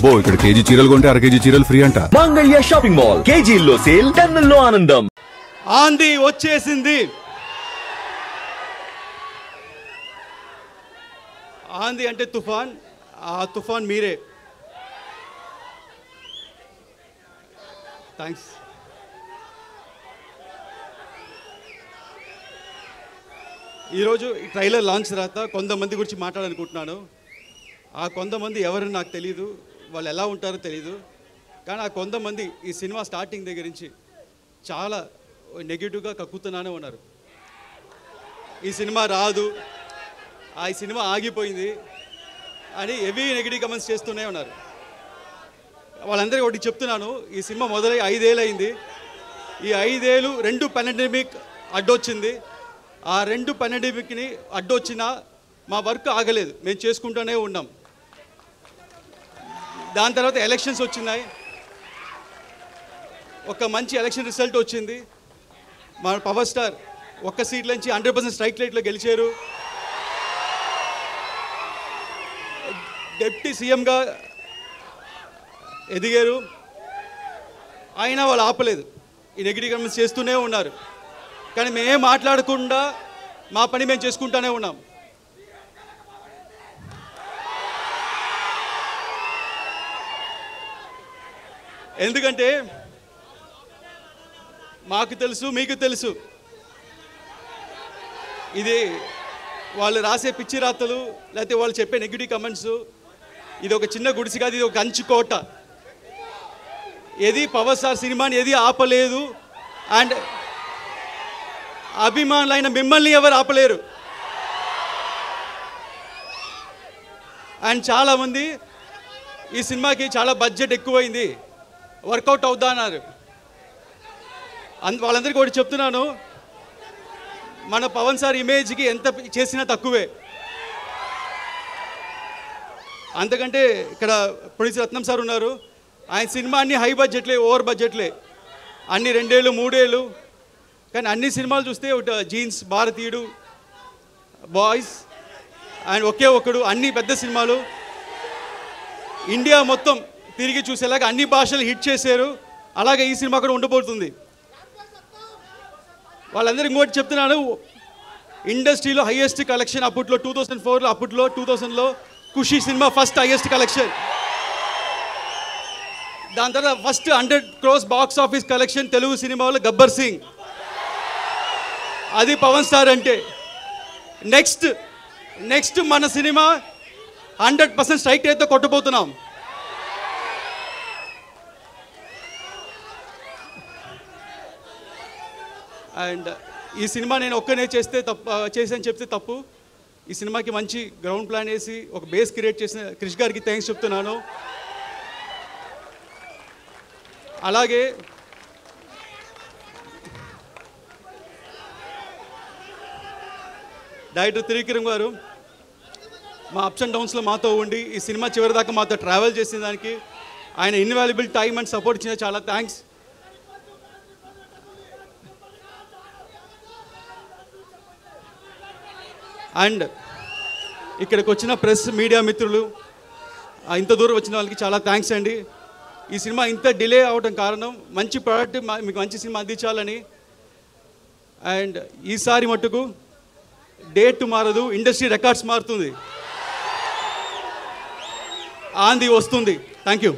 అబ్బో ఇక్కడ కేజీ చీరలు కొంటే అర కేజీ చీరలు ఫ్రీ అంట. మంగళ్య షాపింగ్ మాల్, కేజీల్లో సేల్, టన్నుల్లో ఆనందం. ఆంధీ వచ్చేసింది. ఆంధీ అంటే తుఫాన్, ఆ తుఫాన్ మీరే. థ్యాంక్స్. ఈరోజు ఈ ట్రైలర్ లాంచ్ తర్వాత కొంతమంది గురించి మాట్లాడాలనుకుంటున్నాను. ఆ కొంతమంది ఎవరని నాకు తెలీదు, వాళ్ళు ఎలా ఉంటారో తెలీదు. కానీ ఆ కొంతమంది ఈ సినిమా స్టార్టింగ్ దగ్గర నుంచి చాలా నెగిటివ్గా కక్కుతున్నానే ఉన్నారు. ఈ సినిమా రాదు, ఈ సినిమా ఆగిపోయింది అని హెవీ నెగిటివ్ కమెంట్స్ చేస్తూనే ఉన్నారు. వాళ్ళందరికీ ఒకటి చెప్తున్నాను, ఈ సినిమా మొదలై 5 ఏళ్ళు అయింది. ఈ 5 ఏళ్ళు 2 పాండమిక్ అడ్డొచ్చింది. ఆ 2 పాండమిక్ని అడ్డొచ్చినా మా వర్క్ ఆగలేదు, మేము చేసుకుంటూనే ఉన్నాం. దాని తర్వాత ఎలక్షన్స్ వచ్చినాయి, ఒక మంచి ఎలక్షన్ రిజల్ట్ వచ్చింది. మా పవర్ స్టార్ ఒక్క సీట్ల నుంచి 100% స్ట్రైక్ రేట్లో గెలిచారు. డిప్యూటీ సీఎంగా ఎదిగారు. అయినా వాళ్ళు ఆపలేదు, ఈ నెగిటివ్ కమెంట్స్ చేస్తూనే ఉన్నారు. కానీ మేమేం మాట్లాడకుండా మా పని మేము చేసుకుంటూనే ఉన్నాం. ఎందుకంటే మాకు తెలుసు, మీకు తెలుసు, ఇది వాళ్ళు రాసే పిచ్చి రాతలు లేకపోతే వాళ్ళు చెప్పే నెగిటివ్ కమెంట్స్, ఇది ఒక చిన్న గుడిసి కాదు, ఇది ఒక కంచు కోట. ఏది పవర్ స్టార్ సినిమాని ఏది ఆపలేదు. అండ్ అభిమానులైన మిమ్మల్ని ఎవరు ఆపలేరు. అండ్ చాలామంది ఈ సినిమాకి చాలా బడ్జెట్ ఎక్కువైంది, వర్కౌట్ అవుతా అన్నారు. వాళ్ళందరికీ ఒకటి చెప్తున్నాను, మన పవన్ సార్ ఇమేజ్కి ఎంత చేసినా తక్కువే. అంతకంటే ఇక్కడ ప్రొడ్యూసర్ రత్నం సార్ ఉన్నారు, ఆయన సినిమా అన్ని హై బడ్జెట్లే, ఓవర్ బడ్జెట్లే, అన్ని 2 ఏళ్ళు 3 ఏళ్ళు. కానీ అన్ని సినిమాలు చూస్తే ఒకటి జీన్స్, భారతీయుడు, బాయ్స్ అండ్ ఒకే ఒక్కడు, అన్ని పెద్ద సినిమాలు ఇండియా మొత్తం తిరిగి చూసేలాగా అన్ని భాషలు హిట్ చేశారు. అలాగే ఈ సినిమా కూడా ఉండబోతుంది. వాళ్ళందరూ ఇంకోటి చెప్తున్నాను, ఇండస్ట్రీలో హైయెస్ట్ కలెక్షన్ అప్పట్లో 2004లో, అప్పట్లో 2000లో ఖుషి సినిమా ఫస్ట్ హైయెస్ట్ కలెక్షన్. దాని తర్వాత first 100 crores box office collection Telugu సినిమాలో గబ్బర్ సింగ్. అది పవన్ స్టార్ అంటే. నెక్స్ట్ మన సినిమా 100% స్ట్రైక్ రేట్తో కొట్టబోతున్నాం. అండ్ ఈ సినిమా నేను ఒక్కనే చేసాను చెప్తే తప్పు. ఈ సినిమాకి మంచి గ్రౌండ్ ప్లాన్ వేసి ఒక బేస్ క్రియేట్ చేసిన క్రిష్ గారికి థ్యాంక్స్ చెప్తున్నాను. అలాగే డైరెక్టర్ త్రివిక్రమ్ గారు మా అప్స్ అండ్ డౌన్స్లో మాతో ఉండి ఈ సినిమా చివరి దాకా మాతో ట్రావెల్ చేసిన దానికి, ఆయన ఇన్వాల్యుబుల్ టైం అండ్ సపోర్ట్ ఇచ్చిన చాలా థ్యాంక్స్. అండ్ ఇక్కడికి వచ్చిన ప్రెస్ మీడియా మిత్రులు, ఇంత దూరం వచ్చిన వాళ్ళకి చాలా థ్యాంక్స్ అండి. ఈ సినిమా ఇంత డిలే అవడం కారణం మంచి ప్రోడక్ట్ మీకు మంచి సినిమా అందించాలని. అండ్ ఈసారి మట్టుకు డేట్ మారదు, ఇండస్ట్రీ రికార్డ్స్ మారుతుంది, ఆంధీ వస్తుంది. Thank you.